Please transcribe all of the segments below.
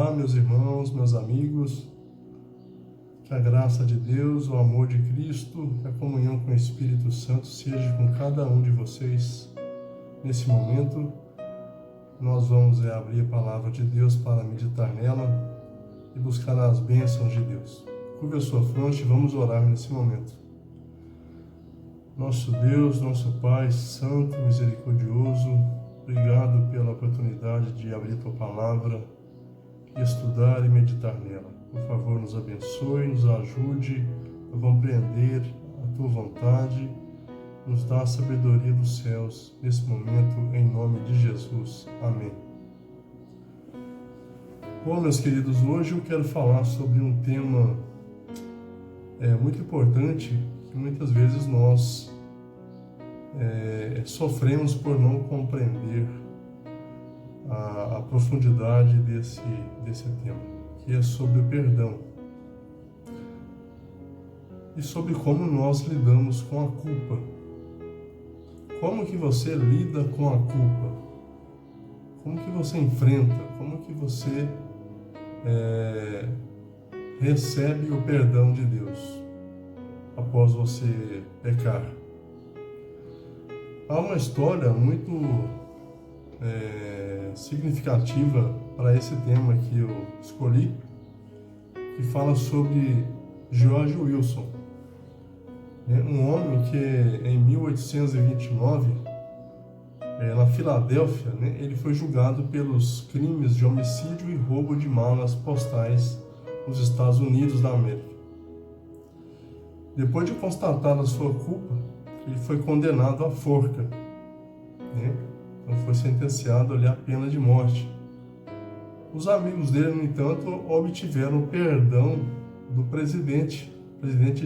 Olá, meus irmãos, meus amigos, que a graça de Deus, o amor de Cristo, a comunhão com o Espírito Santo seja com cada um de vocês. Nesse momento, nós vamos abrir a palavra de Deus para meditar nela e buscar as bênçãos de Deus. Curve a sua fronte e vamos orar nesse momento. Nosso Deus, nosso Pai Santo, misericordioso, obrigado pela oportunidade de abrir a Tua Palavra, estudar e meditar nela. Por favor, nos abençoe, nos ajude a compreender a Tua vontade, nos dá a sabedoria dos céus nesse momento, em nome de Jesus. Amém. Bom, meus queridos, hoje eu quero falar sobre um tema muito importante que muitas vezes nós sofremos por não compreender a profundidade desse tema, que é sobre o perdão e sobre como nós lidamos com a culpa. Como que você lida com a culpa? Como que você enfrenta? Como que você recebe o perdão de Deus após você pecar? Há uma história muito significativa para esse tema que eu escolhi, que fala sobre George Wilson, um homem que em 1829, na Filadélfia, ele foi julgado pelos crimes de homicídio e roubo de malas postais nos Estados Unidos da América. Depois de constatar a sua culpa, ele foi condenado à forca, Então foi sentenciado ali à pena de morte. Os amigos dele, no entanto, obtiveram o perdão do presidente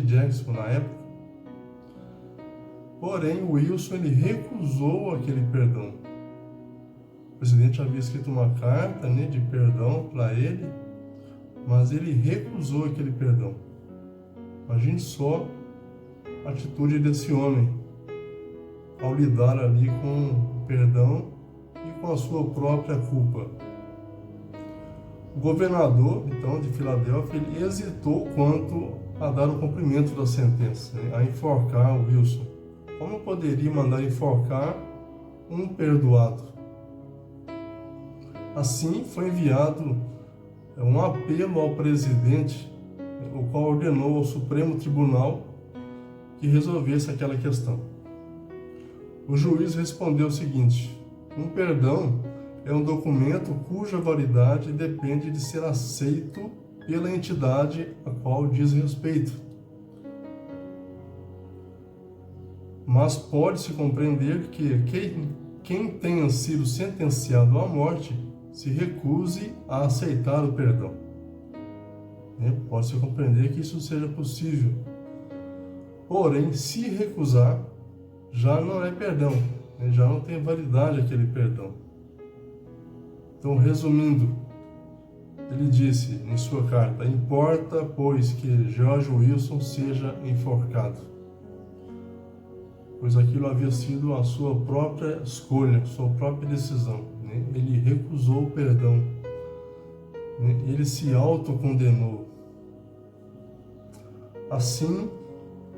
Jackson na época. Porém, Wilson ele recusou aquele perdão. O presidente havia escrito uma carta de perdão para ele, mas ele recusou aquele perdão. Imagine só a atitude desse homem ao lidar ali com o perdão e com a sua própria culpa. O governador, então, de Filadélfia, ele hesitou quanto a dar o cumprimento da sentença, a enforcar o Wilson. Como poderia mandar enforcar um perdoado? Assim, foi enviado um apelo ao presidente, o qual ordenou ao Supremo Tribunal que resolvesse aquela questão. O juiz respondeu o seguinte: um perdão é um documento cuja validade depende de ser aceito pela entidade a qual diz respeito. Mas pode-se compreender que quem tenha sido sentenciado à morte se recuse a aceitar o perdão. Pode-se compreender que isso seja possível. Porém, se recusar, já não é perdão, já não tem validade aquele perdão. Então, resumindo, ele disse em sua carta: importa, pois, que George Wilson seja enforcado, pois aquilo havia sido a sua própria escolha, sua própria decisão. Ele recusou o perdão, ele se autocondenou. Assim,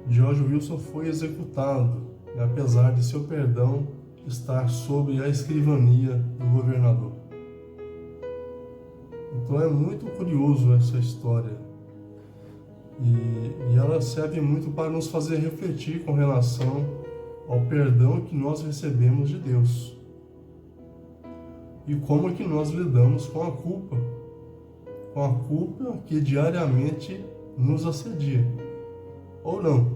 George Wilson foi executado, apesar de seu perdão estar sob a escrivania do governador. Então é muito curioso essa história e ela serve muito para nos fazer refletir com relação ao perdão que nós recebemos de Deus e como é que nós lidamos com a culpa que diariamente nos assedia, ou não,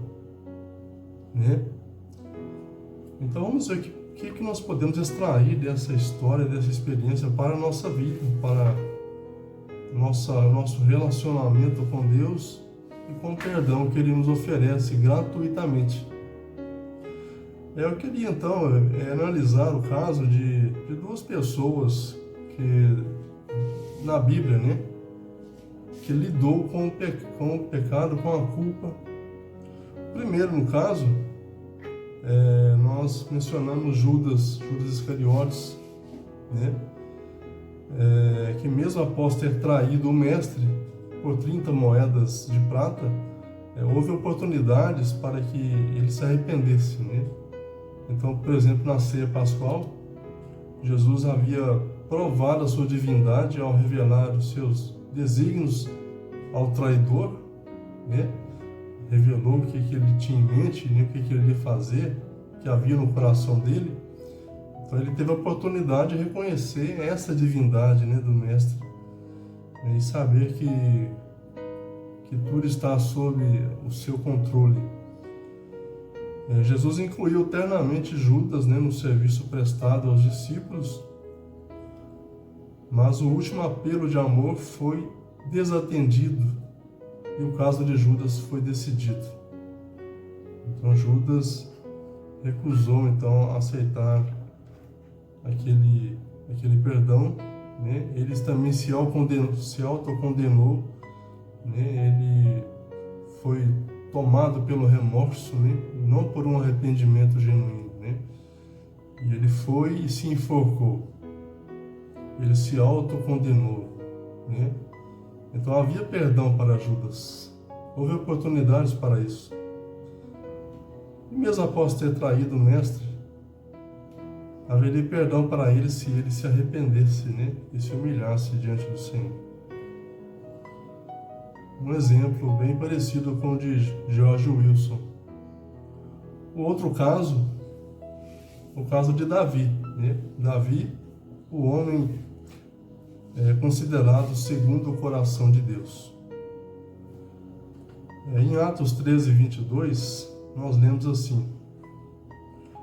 Então vamos ver o que nós podemos extrair dessa história, dessa experiência para a nossa vida, para nosso relacionamento com Deus e com o perdão que Ele nos oferece gratuitamente. Eu queria então analisar o caso de duas pessoas que na Bíblia, que lidou com o pecado, com a culpa. Primeiro, no caso, nós mencionamos Judas Iscariotes, que mesmo após ter traído o mestre por 30 moedas de prata, houve oportunidades para que ele se arrependesse, né? Então, por exemplo, na ceia pascual, Jesus havia provado a sua divindade ao revelar os seus desígnios ao traidor, né? Revelou o que ele tinha em mente, né? O que ele ia fazer, o que havia no coração dele. Então ele teve a oportunidade de reconhecer essa divindade, né, do mestre, né, e saber que tudo está sob o seu controle. Jesus incluiu eternamente Judas, né, no serviço prestado aos discípulos, mas o último apelo de amor foi desatendido e o caso de Judas foi decidido. Então Judas recusou então aceitar aquele perdão, né? Ele também se autocondenou, né? Ele foi tomado pelo remorso, né? Não por um arrependimento genuíno, né? E ele foi e se enforcou. Ele se autocondenou, né? Então havia perdão para Judas. Houve oportunidades para isso. E mesmo após ter traído o mestre, haveria perdão para ele se ele se arrependesse, né? E se humilhasse diante do Senhor. Um exemplo bem parecido com o de George Wilson. O outro caso, o caso de Davi, né? Davi, o homem considerado segundo o coração de Deus. Em Atos 13, 22, nós lemos assim: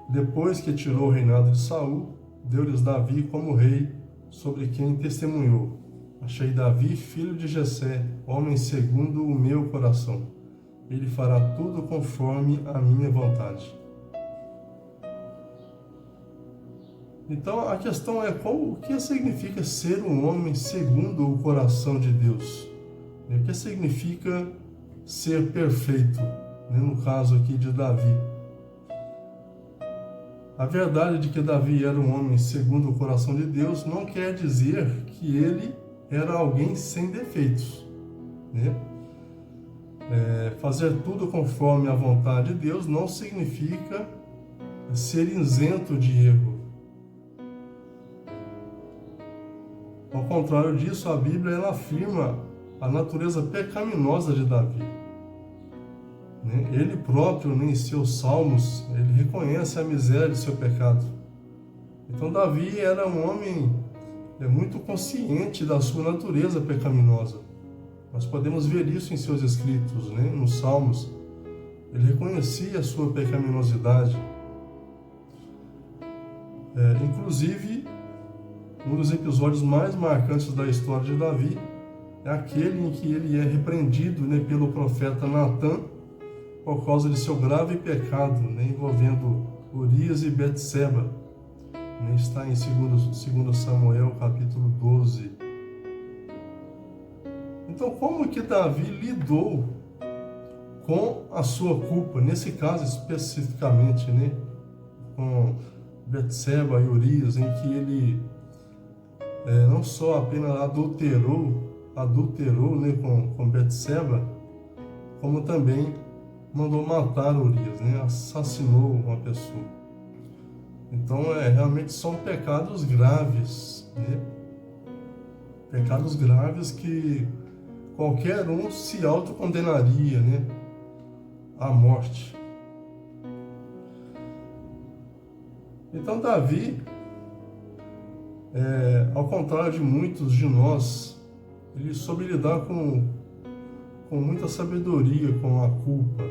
depois que tirou o reinado de Saul, deu-lhes Davi como rei, sobre quem testemunhou: achei Davi, filho de Jessé, homem segundo o meu coração. Ele fará tudo conforme a minha vontade. Então a questão é o que significa ser um homem segundo o coração de Deus? O que significa ser perfeito, né? No caso aqui de Davi. A verdade de que Davi era um homem segundo o coração de Deus não quer dizer que ele era alguém sem defeitos, né? Fazer tudo conforme a vontade de Deus não significa ser isento de erro. Ao contrário disso, a Bíblia ela afirma a natureza pecaminosa de Davi. Ele próprio, em seus salmos, ele reconhece a miséria de seu pecado. Então Davi era um homem muito consciente da sua natureza pecaminosa. Nós podemos ver isso em seus escritos, né? Nos salmos. Ele reconhecia a sua pecaminosidade. Inclusive, um dos episódios mais marcantes da história de Davi é aquele em que ele é repreendido, né, pelo profeta Natã por causa de seu grave pecado, né, envolvendo Urias e Betseba. Está em 2 Samuel, capítulo 12. Então, como que Davi lidou com a sua culpa, nesse caso especificamente, né, com Betseba e Urias, em que ele não só apenas adulterou, né, com Betseba, como também mandou matar Urias, né, assassinou uma pessoa. Então, realmente são pecados graves, né? Pecados graves que qualquer um se autocondenaria, né, à morte. Então, Davi, ao contrário de muitos de nós, ele soube lidar com muita sabedoria com a culpa,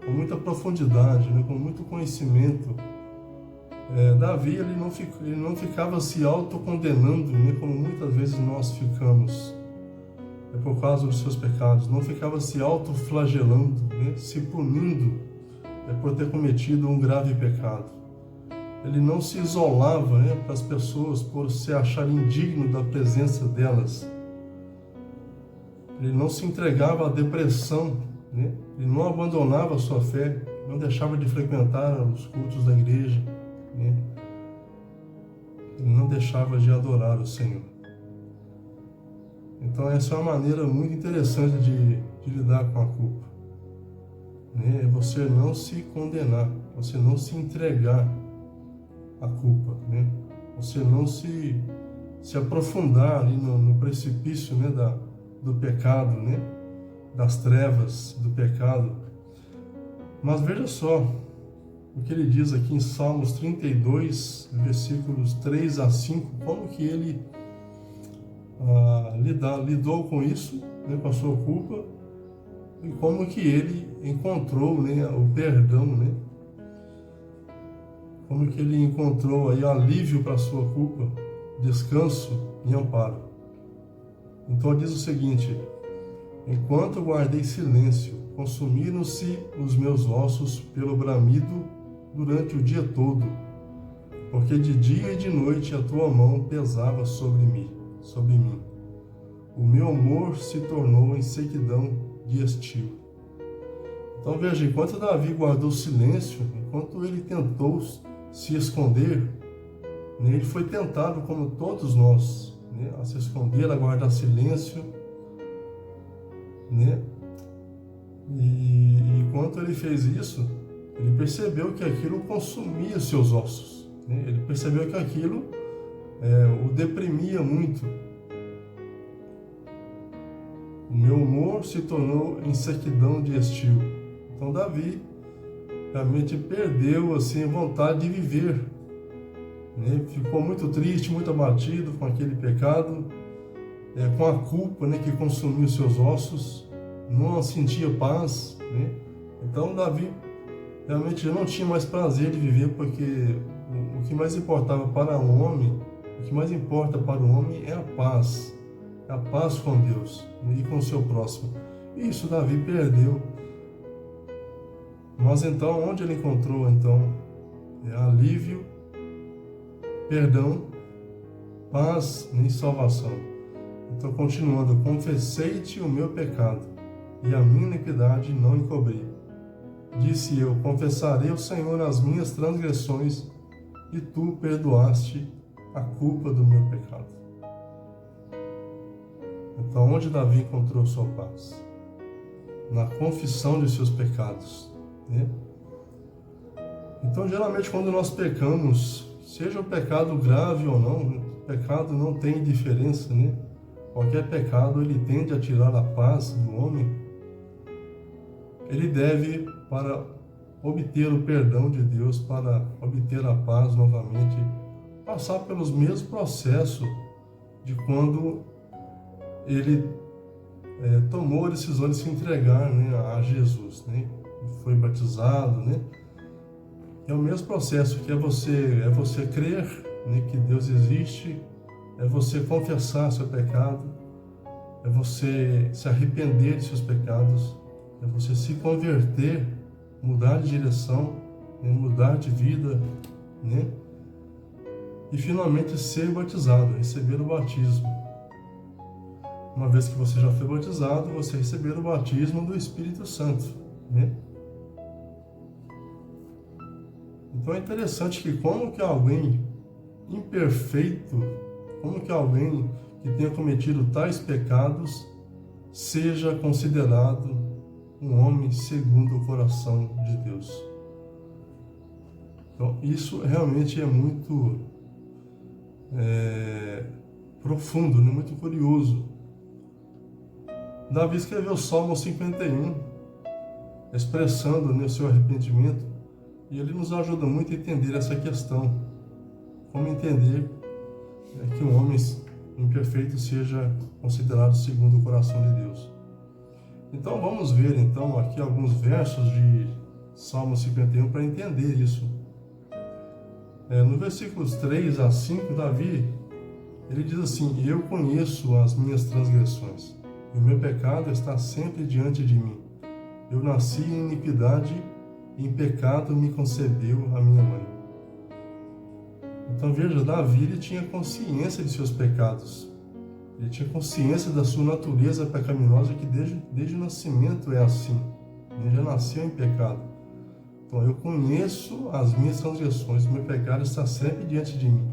com muita profundidade, né, com muito conhecimento. Davi ele não ficava se autocondenando, né, como muitas vezes nós ficamos, por causa dos seus pecados. Não ficava se autoflagelando, né, se punindo por ter cometido um grave pecado. Ele não se isolava, né, para as pessoas por se achar indigno da presença delas. Ele não se entregava à depressão, né? Ele não abandonava a sua fé, não deixava de frequentar os cultos da igreja, né? Ele não deixava de adorar o Senhor. Então essa é uma maneira muito interessante de lidar com a culpa, né? É você não se condenar, você não se entregar à culpa, né? Você não se aprofundar ali no precipício, né, do pecado, né? Das trevas do pecado. Mas veja só o que ele diz aqui em Salmos 32, versículos 3 a 5, como que ele lidou com isso, né, com a sua culpa, e como que ele encontrou, né, o perdão, né? Como que ele encontrou aí alívio para a sua culpa, descanso e amparo. Então diz o seguinte: enquanto guardei silêncio, consumiram-se os meus ossos pelo bramido durante o dia todo, porque de dia e de noite a tua mão pesava sobre mim. O meu humor se tornou em sequidão de estio. Então veja, enquanto Davi guardou silêncio, enquanto ele tentou se esconder, né, ele foi tentado como todos nós, né, a se esconder, a guardar silêncio, né? E enquanto ele fez isso, ele percebeu que aquilo consumia os seus ossos, né? Ele percebeu que aquilo o deprimia muito. O meu humor se tornou em sequidão de estio. Então Davi realmente perdeu assim, a vontade de viver, né? Ficou muito triste, muito abatido com aquele pecado, com a culpa, né, que consumiu os seus ossos, não sentia paz, né? Então Davi realmente não tinha mais prazer de viver, porque o que mais importava para o homem, o que mais importa para o homem é a paz com Deus, né, e com o seu próximo. E isso Davi perdeu. Mas então, onde ele encontrou então alívio, perdão, paz e salvação? Então, continuando: confessei-te o meu pecado, e a minha iniquidade não encobri. Disse eu: confessarei ao Senhor as minhas transgressões, e tu perdoaste a culpa do meu pecado. Então, onde Davi encontrou sua paz? Na confissão de seus pecados, né? Então, geralmente, quando nós pecamos, seja um pecado grave ou não, o pecado não tem diferença, né? Qualquer pecado, ele tende a tirar a paz do homem. Ele deve, para obter o perdão de Deus, para obter a paz novamente, passar pelos mesmos processos de quando ele tomou a decisão de se entregar, né, a Jesus, né? Foi batizado, né? É o mesmo processo que é você crer, né, que Deus existe, é você confessar seu pecado, é você se arrepender de seus pecados, é você se converter, mudar de direção, né, mudar de vida, né? E finalmente ser batizado, receber o batismo. Uma vez que você já foi batizado, você receber o batismo do Espírito Santo, né? Então é interessante que como que alguém imperfeito, como que alguém que tenha cometido tais pecados seja considerado um homem segundo o coração de Deus. Então isso realmente é muito profundo, né? Muito curioso. Davi escreveu o Salmo 51, expressando, né, o seu arrependimento, e ele nos ajuda muito a entender essa questão. Como entender que um homem imperfeito seja considerado segundo o coração de Deus. Então vamos ver então aqui alguns versos de Salmo 51 para entender isso. No versículos 3 a 5, Davi, ele diz assim: eu conheço as minhas transgressões, e o meu pecado está sempre diante de mim. Eu nasci em iniquidade, e em pecado me concebeu a minha mãe. Então veja, Davi, ele tinha consciência de seus pecados. Ele tinha consciência da sua natureza pecaminosa, que desde o nascimento é assim. Ele já nasceu em pecado. Então eu conheço as minhas transgressões, o meu pecado está sempre diante de mim.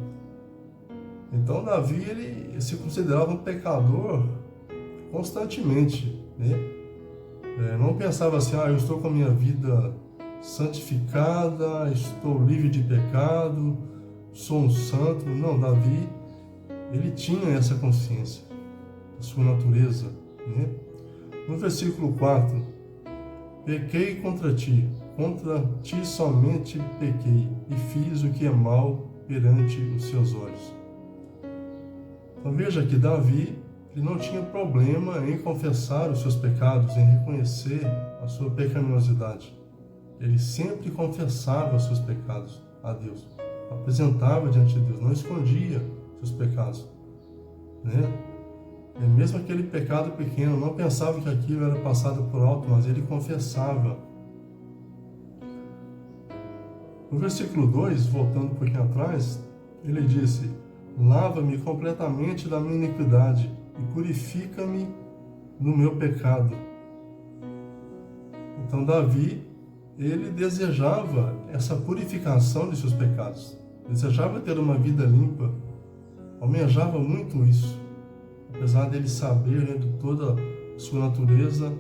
Então Davi, ele se considerava um pecador constantemente, né? Não pensava assim, eu estou com a minha vida santificada, estou livre de pecado, sou um santo. Não, Davi, ele tinha essa consciência, a sua natureza, né? No versículo 4, pequei contra ti somente pequei, e fiz o que é mal perante os seus olhos. Então veja que Davi, ele não tinha problema em confessar os seus pecados, em reconhecer a sua pecaminosidade. Ele sempre confessava os seus pecados a Deus, apresentava diante de Deus, não escondia seus pecados, né? Mesmo aquele pecado pequeno, não pensava que aquilo era passado por alto, mas ele confessava. No versículo 2, voltando um pouquinho atrás, ele disse: lava-me completamente da minha iniquidade e purifica-me no meu pecado. Então Davi, ele desejava essa purificação de seus pecados, desejava ter uma vida limpa, almejava muito isso. Apesar dele saber, né, de toda a sua natureza,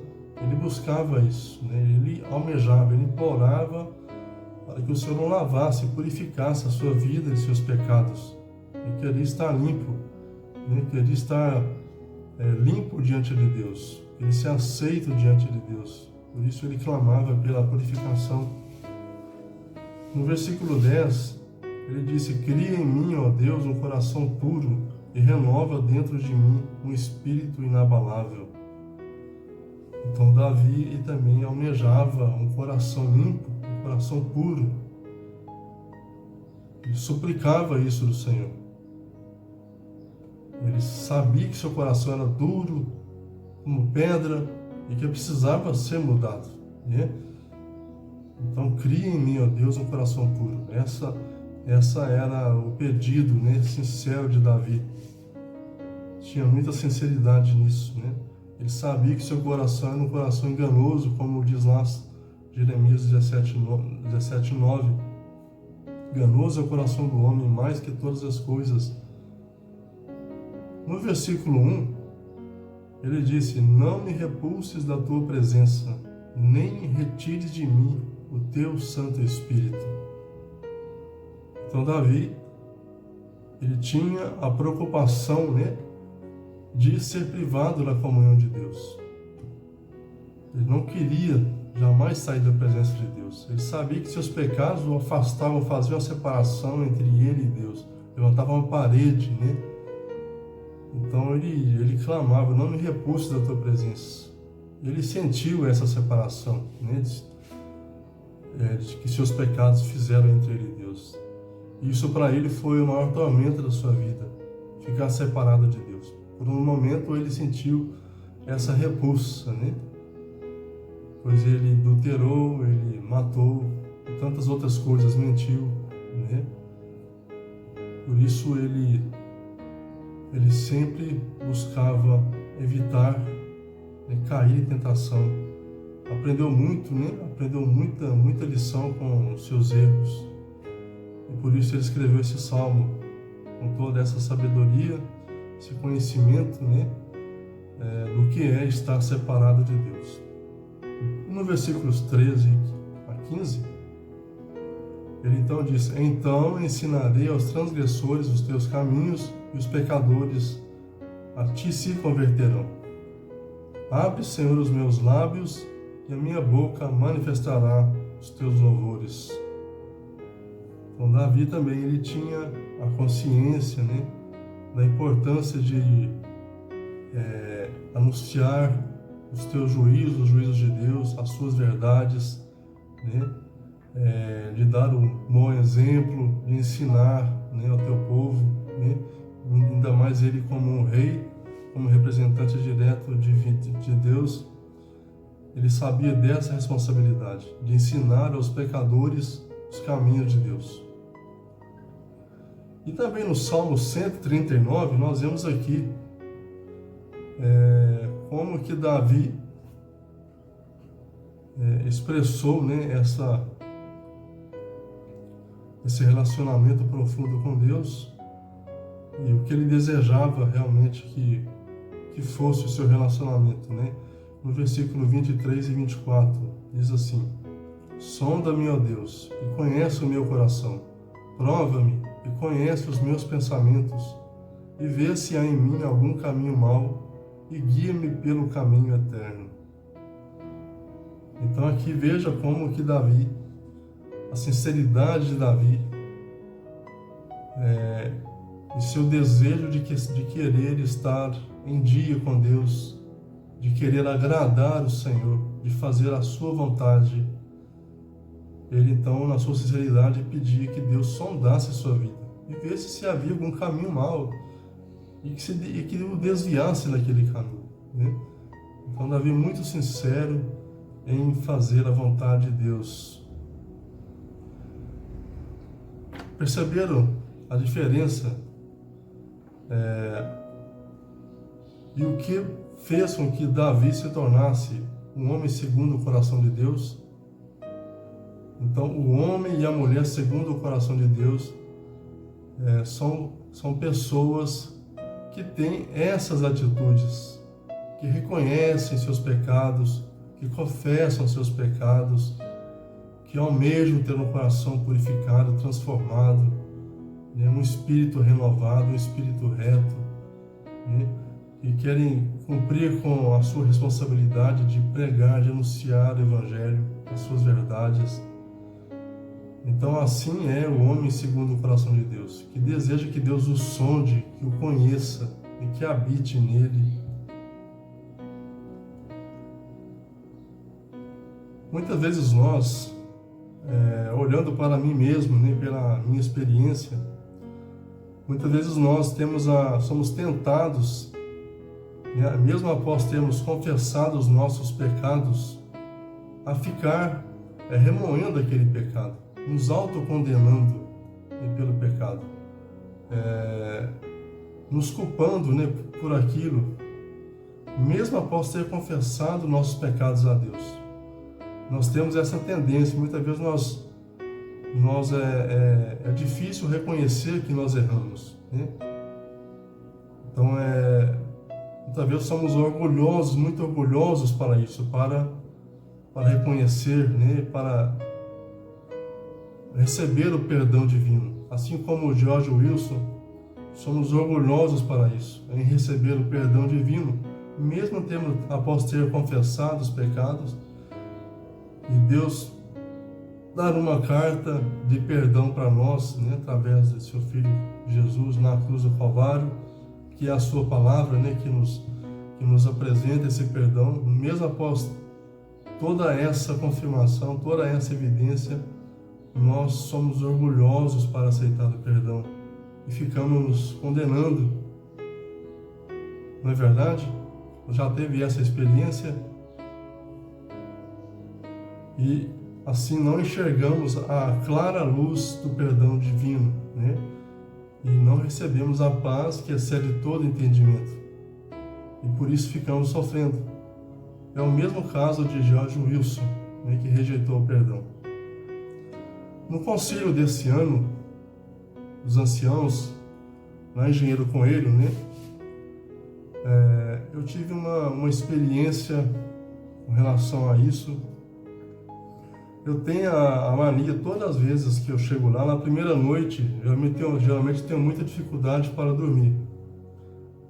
ele buscava isso, né? Ele almejava, ele implorava para que o Senhor o lavasse, purificasse a sua vida de seus pecados. Ele queria estar limpo, né? Queria estar limpo diante de Deus, queria ser aceito diante de Deus. Por isso ele clamava pela purificação. No versículo 10, ele disse: cria em mim, ó Deus, um coração puro e renova dentro de mim um espírito inabalável. Então Davi também almejava um coração limpo, um coração puro. Ele suplicava isso do Senhor. Ele sabia que seu coração era duro como pedra e que precisava ser mudado, né? Então cria em mim, ó Deus, um coração puro. Essa era o pedido, né, sincero de Davi. Tinha muita sinceridade nisso, né? Ele sabia que seu coração era um coração enganoso, como diz lá Jeremias 17:9. Enganoso é o coração do homem mais que todas as coisas. No versículo 1, ele disse: não me repulses da tua presença, nem retires de mim o teu Santo Espírito. Então Davi, ele tinha a preocupação, né, de ser privado da comunhão de Deus. Ele não queria jamais sair da presença de Deus. Ele sabia que seus pecados o afastavam, faziam a separação entre ele e Deus, levantavam uma parede, né? Então ele clamava: não me repulse da tua presença. Ele sentiu essa separação, né, de que seus pecados fizeram entre ele e Deus. Isso para ele foi o maior tormento da sua vida, ficar separado de Deus. Por um momento ele sentiu essa repulsa, né? Pois ele adulterou, ele matou e tantas outras coisas, mentiu, né? Por isso ele sempre buscava evitar, né, cair em tentação. Aprendeu muito, né? Aprendeu muita lição com os seus erros. E por isso ele escreveu esse salmo com toda essa sabedoria, esse conhecimento, né, do que é estar separado de Deus. E no versículos 13 a 15, ele então diz: então ensinarei aos transgressores os teus caminhos, e os pecadores a ti se converterão. Abre, Senhor, os meus lábios, e a minha boca manifestará os teus louvores. Então Davi também, ele tinha a consciência, né, da importância de anunciar os teus juízos, os juízos de Deus, as suas verdades, né, de dar um bom exemplo, de ensinar, né, ao teu povo, né, ainda mais ele como um rei, como representante direto de Deus. Ele sabia dessa responsabilidade, de ensinar aos pecadores os caminhos de Deus. E também no Salmo 139, nós vemos aqui como que Davi expressou, né, esse relacionamento profundo com Deus, e o que ele desejava realmente que que fosse o seu relacionamento, né? No versículo 23 e 24, diz assim: sonda-me, ó Deus, e conhece o meu coração. Prova-me e conhece os meus pensamentos, e vê se há em mim algum caminho mau, e guia-me pelo caminho eterno. Então aqui veja como que Davi, a sinceridade de Davi, e seu desejo de querer estar em dia com Deus, de querer agradar o Senhor, de fazer a sua vontade. Ele então, na sua sinceridade, pedia que Deus sondasse a sua vida e visse se havia algum caminho mau e que o desviasse daquele caminho, né? Então Davi muito sincero em fazer a vontade de Deus. Perceberam a diferença? E o que fez com que Davi se tornasse um homem segundo o coração de Deus? Então, o homem e a mulher segundo o coração de Deus são pessoas que têm essas atitudes, que reconhecem seus pecados, que confessam seus pecados, que almejam ter um coração purificado, transformado, né, um espírito renovado, um espírito reto, né, e querem cumprir com a sua responsabilidade de pregar, de anunciar o Evangelho, as suas verdades. Então assim é o homem segundo o coração de Deus, que deseja que Deus o sonde, que o conheça e que habite nele. Muitas vezes nós, olhando para mim mesmo, né, pela minha experiência, muitas vezes nós somos tentados, né, mesmo após termos confessado os nossos pecados, a ficar remoendo aquele pecado, nos autocondenando, né, pelo pecado, nos culpando, né, por aquilo, mesmo após ter confessado nossos pecados a Deus. Nós temos essa tendência, muitas vezes é difícil reconhecer que nós erramos, né? Então muitas vezes somos orgulhosos, muito orgulhosos para isso, para reconhecer, né, para receber o perdão divino. Assim como o George Wilson, somos orgulhosos para isso, em receber o perdão divino, mesmo após ter confessado os pecados, e Deus dar uma carta de perdão para nós, né, através de seu Filho Jesus na cruz do Calvário, que é a sua palavra, né, que nos apresenta esse perdão. Mesmo após toda essa confirmação, toda essa evidência, nós somos orgulhosos para aceitar o perdão e ficamos nos condenando. Não é verdade? Já teve essa experiência? E assim não enxergamos a clara luz do perdão divino, né? E não recebemos a paz que excede todo entendimento. E por isso ficamos sofrendo. É o mesmo caso de George Wilson, né, que rejeitou o perdão. No concílio desse ano, dos anciãos, na Engenheiro Coelho, né, eu tive uma experiência com relação a isso. Eu tenho a mania, todas as vezes que eu chego lá, na primeira noite, geralmente tenho muita dificuldade para dormir.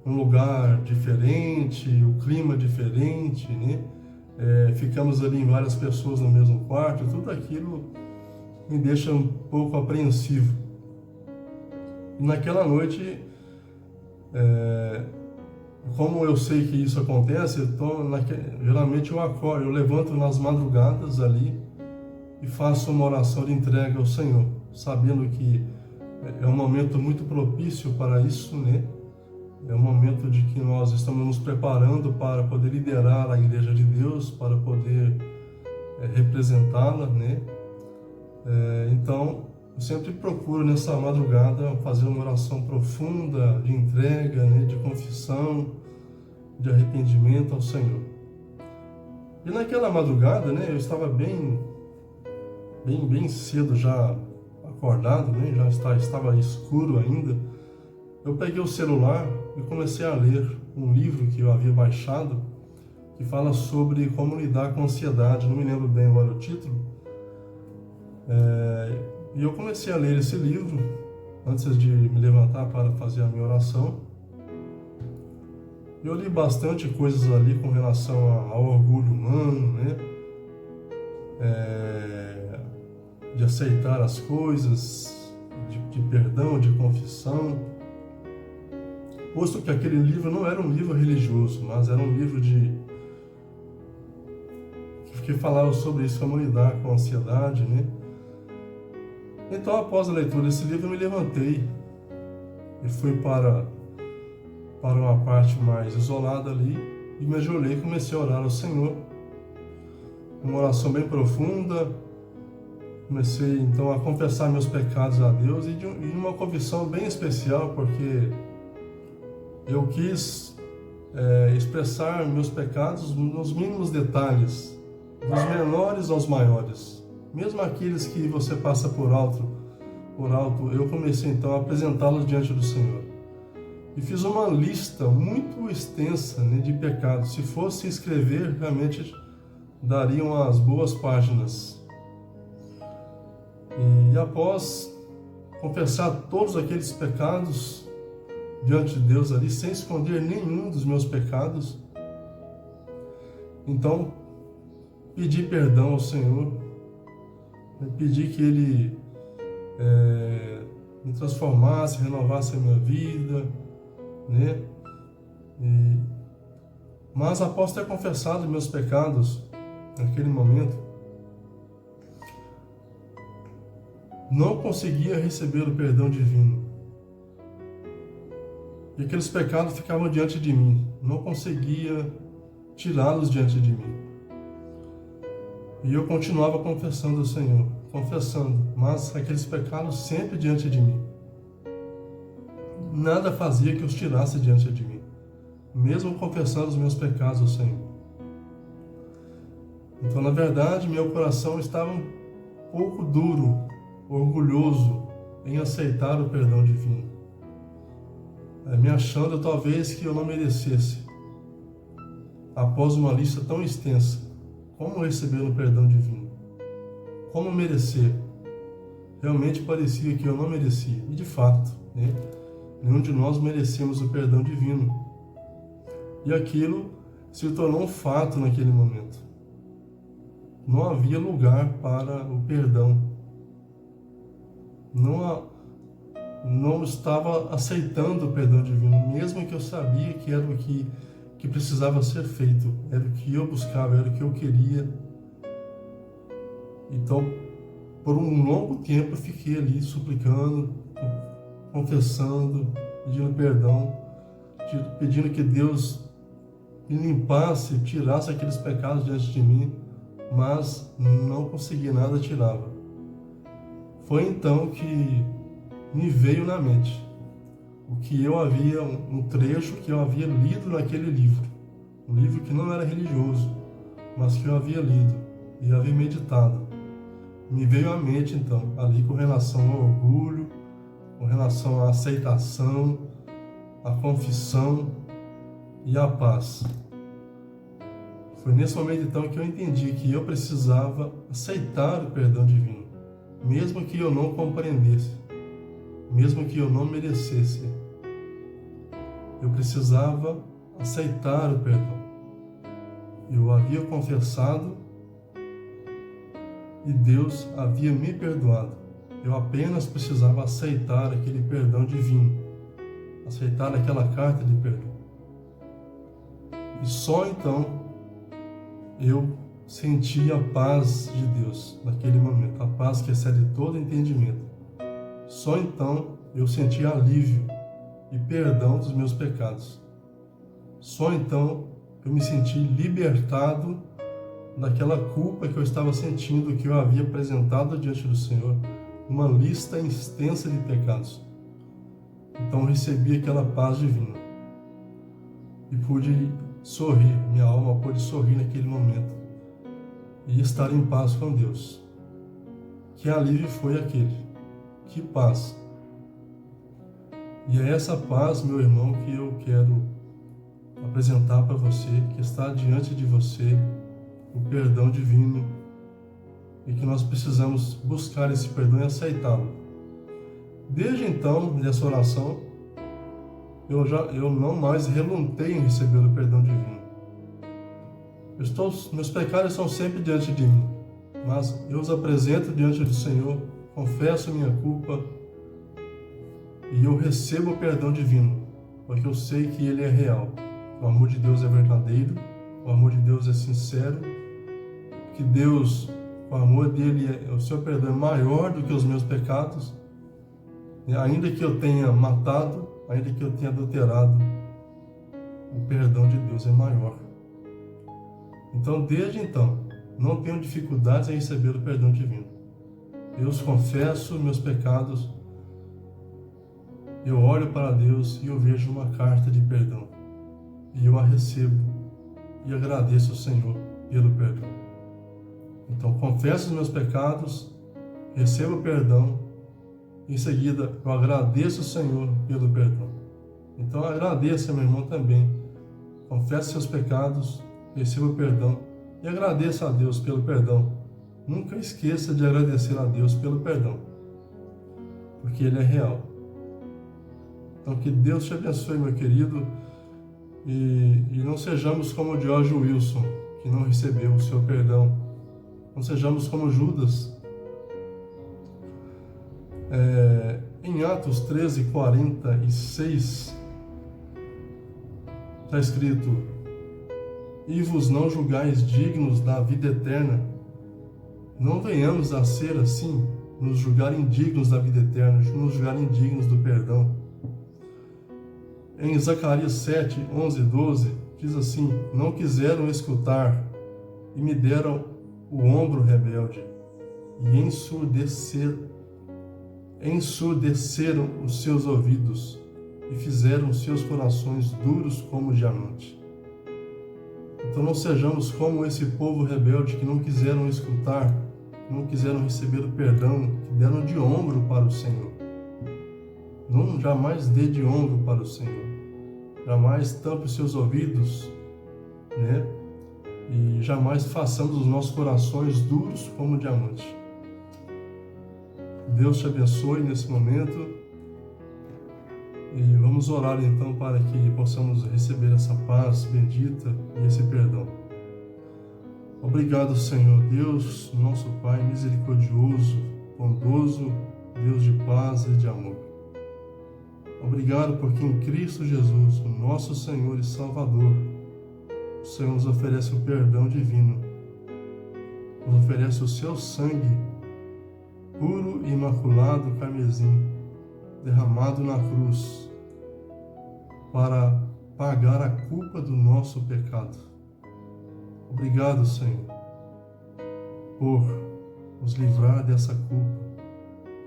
Um lugar diferente, o clima diferente, né? Ficamos ali em várias pessoas no mesmo quarto, tudo aquilo me deixa um pouco apreensivo. E naquela noite, como eu sei que isso acontece, geralmente eu acordo, eu levanto nas madrugadas ali, e faço uma oração de entrega ao Senhor, sabendo que é um momento muito propício para isso, né? É um momento de que nós estamos nos preparando para poder liderar a Igreja de Deus, para poder representá-la, né? Então, eu sempre procuro nessa madrugada fazer uma oração profunda de entrega, né? De confissão, de arrependimento ao Senhor. E naquela madrugada, né? Eu estava bem cedo já acordado, né? Já estava escuro ainda. Eu peguei o celular e comecei a ler um livro que eu havia baixado, que fala sobre como lidar com ansiedade. Não me lembro bem agora o título. E eu comecei a ler esse livro antes de me levantar para fazer a minha oração. Eu li bastante coisas ali com relação ao orgulho humano, né? De aceitar as coisas, de perdão, de confissão. Posto que aquele livro não era um livro religioso, mas era um livro que falava sobre isso, como lidar com a ansiedade, né? Então, após a leitura desse livro, eu me levantei e fui para uma parte mais isolada ali e me ajoelhei e comecei a orar ao Senhor. Uma oração bem profunda. Comecei então a confessar meus pecados a Deus e uma confissão bem especial, porque eu quis expressar meus pecados nos mínimos detalhes, dos menores aos maiores, mesmo aqueles que você passa por alto, eu comecei então a apresentá-los diante do Senhor. E fiz uma lista muito extensa, né, de pecados. Se fosse escrever, realmente dariam as boas páginas. E após confessar todos aqueles pecados diante de Deus ali, sem esconder nenhum dos meus pecados, então pedi perdão ao Senhor, pedi que Ele me transformasse, renovasse a minha vida, né? Mas após ter confessado meus pecados naquele momento, não conseguia receber o perdão divino. E aqueles pecados ficavam diante de mim, não conseguia tirá-los diante de mim. E eu continuava confessando ao Senhor, mas aqueles pecados sempre diante de mim. Nada fazia que os tirasse diante de mim, mesmo confessando os meus pecados ao Senhor. Então, na verdade, meu coração estava um pouco duro, orgulhoso em aceitar o perdão divino, me achando talvez que eu não merecesse. Após uma lista tão extensa, como receber o perdão divino? Como merecer? Realmente parecia que eu não merecia, e de fato, né? Nenhum de nós merecemos o perdão divino. E aquilo se tornou um fato naquele momento. Não havia lugar para o perdão. Não estava aceitando o perdão divino, mesmo que eu sabia que era o que precisava ser feito, era o que eu buscava, era o que eu queria. Então, por um longo tempo, eu fiquei ali suplicando, confessando, pedindo perdão, pedindo que Deus me limpasse, tirasse aqueles pecados diante de mim, mas não conseguia nada, tirava. Foi então que me veio na mente o que eu havia, um trecho que eu havia lido naquele livro, um livro que não era religioso, mas que eu havia lido e havia meditado. Me veio à mente então, ali com relação ao orgulho, com relação à aceitação, à confissão e à paz. Foi nesse momento então que eu entendi que eu precisava aceitar o perdão divino, mesmo que eu não compreendesse, mesmo que eu não merecesse. Eu precisava aceitar o perdão. Eu havia confessado e Deus havia me perdoado. Eu apenas precisava aceitar aquele perdão divino, aceitar aquela carta de perdão. E só então eu senti a paz de Deus naquele momento, a paz que excede todo entendimento. Só então eu senti alívio e perdão dos meus pecados. Só então eu me senti libertado daquela culpa que eu estava sentindo, que eu havia apresentado diante do Senhor, uma lista extensa de pecados. Então eu recebi aquela paz divina e pude sorrir, minha alma pôde sorrir naquele momento e estar em paz com Deus. Que alívio foi aquele? Que paz! E é essa paz, meu irmão, que eu quero apresentar para você que está diante de você o perdão divino e que nós precisamos buscar esse perdão e aceitá-lo. Desde então, nessa oração, eu não mais relutei em receber o perdão divino. Meus pecados estão sempre diante de mim, mas eu os apresento diante do Senhor, confesso minha culpa e eu recebo o perdão divino, porque eu sei que Ele é real. O amor de Deus é verdadeiro, o amor de Deus é sincero, que Deus, o amor dele, o seu perdão é maior do que os meus pecados. E ainda que eu tenha matado, ainda que eu tenha adulterado, o perdão de Deus é maior. Então, desde então, não tenho dificuldades em receber o perdão divino. Eu confesso meus pecados, eu olho para Deus e eu vejo uma carta de perdão. E eu a recebo e agradeço ao Senhor pelo perdão. Então, confesso os meus pecados, recebo o perdão, em seguida eu agradeço ao Senhor pelo perdão. Então, agradeça, meu irmão, também. Confesse seus pecados, receba o perdão e agradeça a Deus pelo perdão. Nunca esqueça de agradecer a Deus pelo perdão, porque Ele é real. Então, que Deus te abençoe, meu querido, e não sejamos como o George Wilson, que não recebeu o seu perdão. Não sejamos como Judas. Em Atos 13:46, está escrito: e vos não julgais dignos da vida eterna. Não venhamos a ser assim, nos julgar indignos da vida eterna, nos julgar indignos do perdão. Em Zacarias 7:11-12, diz assim: não quiseram escutar, e me deram o ombro rebelde, e ensurdeceram os seus ouvidos, e fizeram seus corações duros como diamante. Então não sejamos como esse povo rebelde que não quiseram escutar, não quiseram receber o perdão, que deram de ombro para o Senhor. Não jamais dê de ombro para o Senhor. Jamais tampe os seus ouvidos, né? E jamais façamos os nossos corações duros como diamante. Deus te abençoe nesse momento. E vamos orar então para que possamos receber essa paz bendita e esse perdão. Obrigado, Senhor Deus, nosso Pai misericordioso, bondoso, Deus de paz e de amor. Obrigado porque em Cristo Jesus, o nosso Senhor e Salvador, o Senhor nos oferece o perdão divino, nos oferece o seu sangue, puro e imaculado carmesim, derramado na cruz, para pagar a culpa do nosso pecado. Obrigado, Senhor, por nos livrar dessa culpa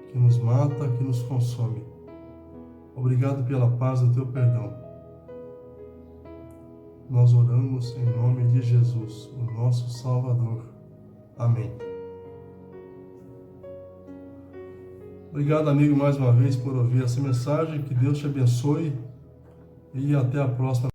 que nos mata, que nos consome. Obrigado pela paz do teu perdão. Nós oramos em nome de Jesus, o nosso Salvador. Amém. Obrigado, amigo, mais uma vez por ouvir essa mensagem. Que Deus te abençoe e até a próxima.